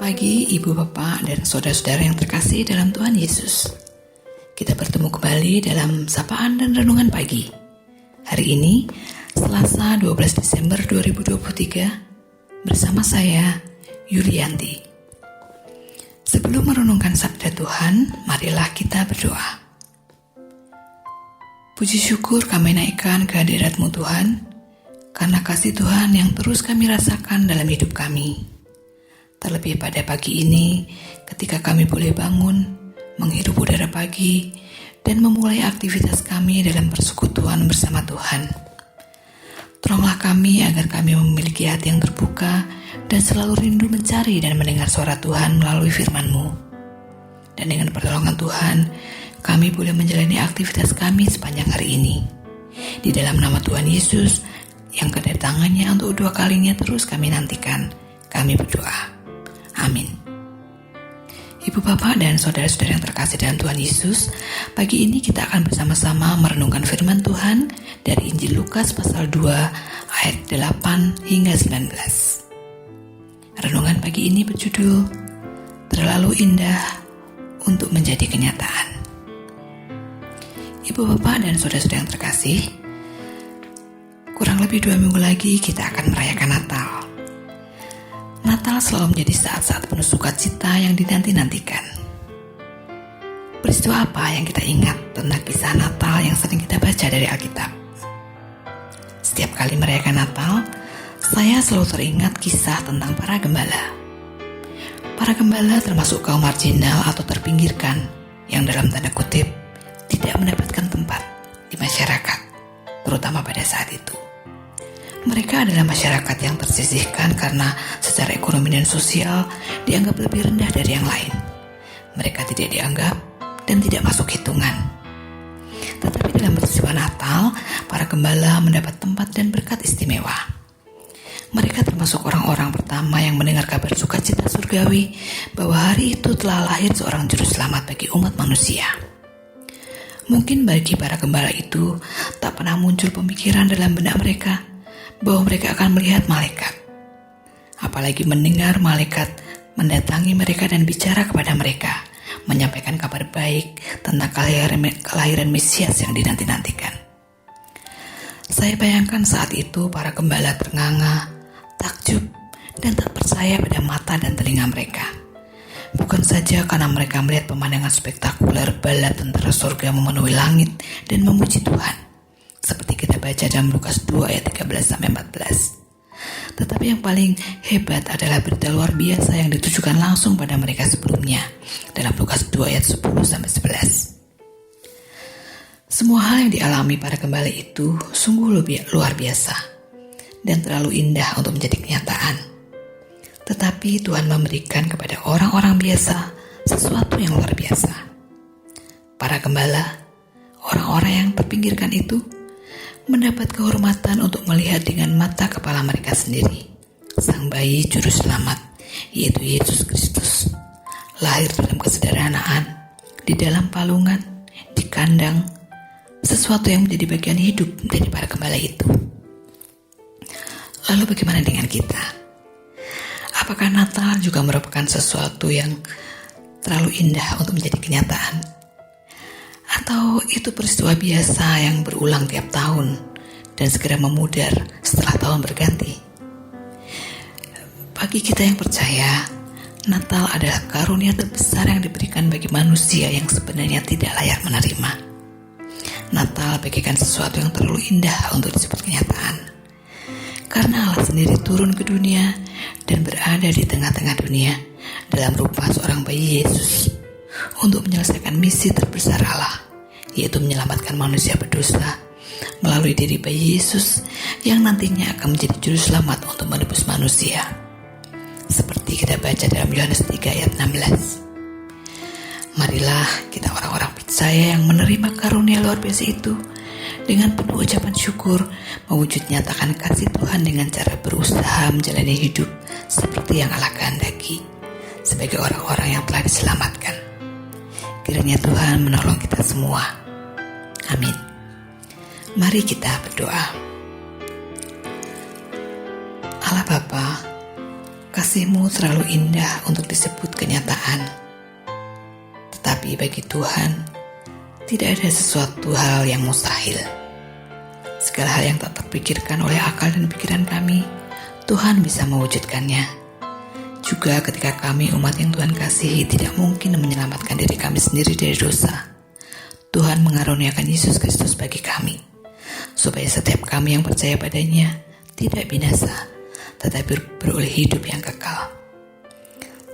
Selamat pagi Ibu Bapak dan saudara-saudara yang terkasih dalam Tuhan Yesus. Kita bertemu kembali dalam sapaan dan renungan pagi. Hari ini, Selasa 12 Desember 2023, bersama saya, Yulianti. Sebelum merenungkan sabda Tuhan, marilah kita berdoa. Puji syukur kami naikkan kehadirat-Mu Tuhan, karena kasih Tuhan yang terus kami rasakan dalam hidup kami. Terlebih pada pagi ini, ketika kami boleh bangun, menghirup udara pagi, dan memulai aktivitas kami dalam persekutuan bersama Tuhan. Tolonglah kami agar kami memiliki hati yang terbuka dan selalu rindu mencari dan mendengar suara Tuhan melalui firman-Mu. Dan dengan pertolongan Tuhan, kami boleh menjalani aktivitas kami sepanjang hari ini. Di dalam nama Tuhan Yesus, yang kedatangannya untuk dua kalinya terus kami nantikan, kami berdoa. Amin. Ibu bapak dan saudara-saudara yang terkasih dalam Tuhan Yesus, pagi ini kita akan bersama-sama merenungkan firman Tuhan dari Injil Lukas pasal 2 ayat 8 hingga 19. Renungan pagi ini berjudul Terlalu Indah untuk Menjadi Kenyataan. Ibu bapak dan saudara-saudara yang terkasih, kurang lebih 2 minggu lagi kita akan merayakan Natal. Natal selalu menjadi saat-saat penuh sukacita yang dinanti-nantikan. Peristiwa apa yang kita ingat tentang kisah Natal yang sering kita baca dari Alkitab? Setiap kali merayakan Natal, saya selalu teringat kisah tentang para gembala. Para gembala termasuk kaum marginal atau terpinggirkan yang dalam tanda kutip tidak mendapatkan tempat di masyarakat, terutama pada saat itu. Mereka adalah masyarakat yang tersisihkan karena secara ekonomi dan sosial dianggap lebih rendah dari yang lain. Mereka tidak dianggap dan tidak masuk hitungan. Tetapi dalam peristiwa Natal, para gembala mendapat tempat dan berkat istimewa. Mereka termasuk orang-orang pertama yang mendengar kabar sukacita surgawi bahwa hari itu telah lahir seorang juru selamat bagi umat manusia. Mungkin bagi para gembala itu tak pernah muncul pemikiran dalam benak mereka bahwa mereka akan melihat malaikat. Apalagi mendengar malaikat mendatangi mereka dan bicara kepada mereka, menyampaikan kabar baik tentang kelahiran Mesias yang dinanti-nantikan. Saya bayangkan saat itu para gembala ternganga, takjub, dan tak percaya pada mata dan telinga mereka. Bukan saja karena mereka melihat pemandangan spektakuler bala tentara surga memenuhi langit dan memuji Tuhan, seperti kita baca dalam Lukas 2 ayat 13-14. Tetapi yang paling hebat adalah berita luar biasa yang ditujukan langsung pada mereka sebelumnya dalam Lukas 2 ayat 10-11. Semua hal yang dialami para gembala itu sungguh luar biasa dan terlalu indah untuk menjadi kenyataan. Tetapi Tuhan memberikan kepada orang-orang biasa sesuatu yang luar biasa. Para gembala, orang-orang yang terpinggirkan itu, mendapat kehormatan untuk melihat dengan mata kepala mereka sendiri Sang Bayi Juru Selamat, yaitu Yesus Kristus, lahir dalam kesederhanaan, di dalam palungan, di kandang, sesuatu yang menjadi bagian hidup dari para gembala itu. Lalu bagaimana dengan kita? Apakah Natal juga merupakan sesuatu yang terlalu indah untuk menjadi kenyataan? Atau itu peristiwa biasa yang berulang tiap tahun dan segera memudar setelah tahun berganti? Bagi kita yang percaya, Natal adalah karunia terbesar yang diberikan bagi manusia yang sebenarnya tidak layak menerima. Natal bagaikan sesuatu yang terlalu indah untuk disebut kenyataan. Karena Allah sendiri turun ke dunia dan berada di tengah-tengah dunia dalam rupa seorang bayi Yesus, untuk menyelesaikan misi terbesar Allah, yaitu menyelamatkan manusia berdosa melalui diri bayi Yesus yang nantinya akan menjadi juru selamat untuk menebus manusia. Seperti kita baca dalam Yohanes 3 ayat 16. Marilah kita orang-orang percaya yang menerima karunia luar biasa itu dengan penuh ucapan syukur mewujud nyatakan kasih Tuhan dengan cara berusaha menjalani hidup seperti yang Allah kehendaki sebagai orang-orang yang telah diselamatkan. Kiranya Tuhan menolong kita semua. Amin. Mari kita berdoa. Allah Bapa, kasih-Mu terlalu indah untuk disebut kenyataan. Tetapi bagi Tuhan, tidak ada sesuatu hal yang mustahil. Segala hal yang tak terpikirkan oleh akal dan pikiran kami, Tuhan bisa mewujudkannya. Juga ketika kami umat yang Tuhan kasihi tidak mungkin menyelamatkan diri kami sendiri dari dosa, Tuhan mengaruniakan Yesus Kristus bagi kami, supaya setiap kami yang percaya padanya tidak binasa, tetapi beroleh hidup yang kekal.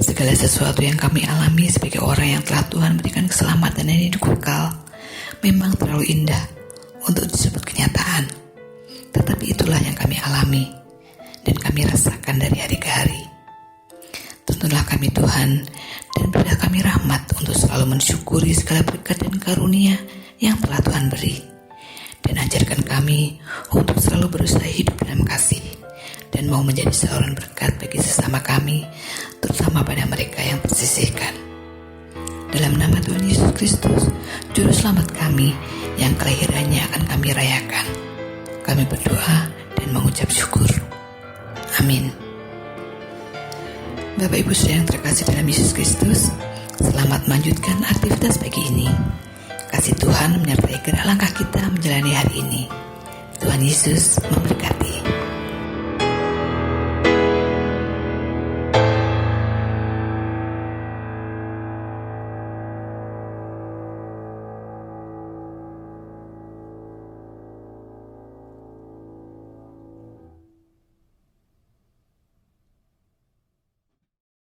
Segala sesuatu yang kami alami sebagai orang yang telah Tuhan berikan keselamatan dan hidup kekal memang terlalu indah untuk disebut kenyataan. Tetapi itulah yang kami alami dan kami rasakan dari hari ke hari. Tuntunlah kami Tuhan dan berilah kami rahmat untuk selalu mensyukuri segala berkat dan karunia yang telah Tuhan beri. Dan ajarkan kami untuk selalu berusaha hidup dalam kasih dan mau menjadi saluran berkat bagi sesama kami, terutama pada mereka yang tersisihkan. Dalam nama Tuhan Yesus Kristus, Juru Selamat kami yang kelahirannya akan kami rayakan, kami berdoa dan mengucap syukur. Amin. Bapak Ibu Saudara yang terkasih dalam Yesus Kristus, selamat melanjutkan aktivitas pagi ini. Kasih Tuhan menyertai gerak langkah kita menjalani hari ini. Tuhan Yesus memberkati.